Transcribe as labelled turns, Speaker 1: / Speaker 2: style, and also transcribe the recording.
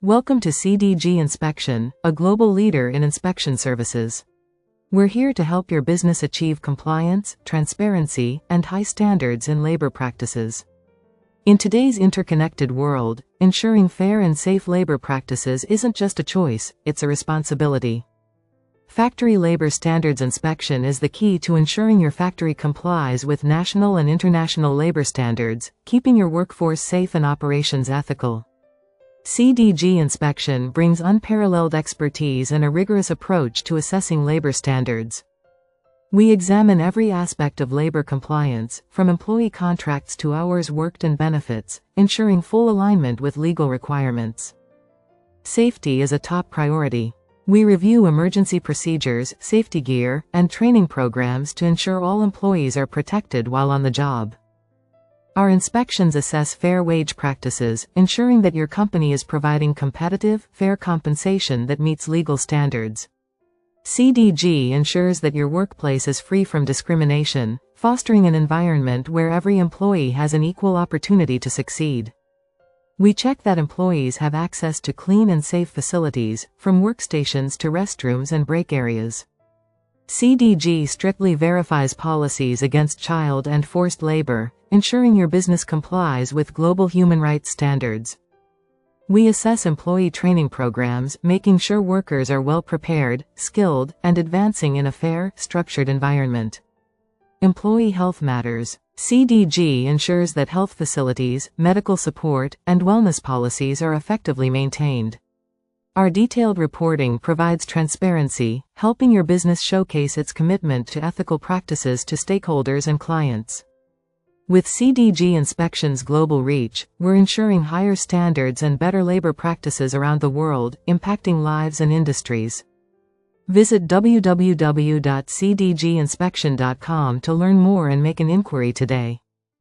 Speaker 1: Welcome to CDG Inspection, a global leader in inspection services. We're here to help your business achieve compliance, transparency, and high standards in labor practices. In today's interconnected world, ensuring fair and safe labor practices isn't just a choice, it's a responsibility. Factory labor standards inspection is the key to ensuring your factory complies with national and international labor standards, keeping your workforce safe and operations ethical. CDG Inspection brings unparalleled expertise and a rigorous approach to assessing labor standards. We examine every aspect of labor compliance, from employee contracts to hours worked and benefits, ensuring full alignment with legal requirements. Safety is a top priority. We review emergency procedures, safety gear, and training programs to ensure all employees are protected while on the job. Our inspections assess fair wage practices, ensuring that your company is providing competitive, fair compensation that meets legal standards. CDG ensures that your workplace is free from discrimination, fostering an environment where every employee has an equal opportunity to succeed. We check that employees have access to clean and safe facilities, from workstations to restrooms and break areas. CDG strictly verifies policies against child and forced labor, ensuring your business complies with global human rights standards. We assess employee training programs, making sure workers are well prepared, skilled, and advancing in a fair, structured environment. Employee health matters. CDG ensures that health facilities, medical support, and wellness policies are effectively maintained. Our detailed reporting provides transparency, helping your business showcase its commitment to ethical practices to stakeholders and clients. With CDG Inspection's global reach, we're ensuring higher standards and better labor practices around the world, impacting lives and industries. Visit www.cdginspection.com to learn more and make an inquiry today.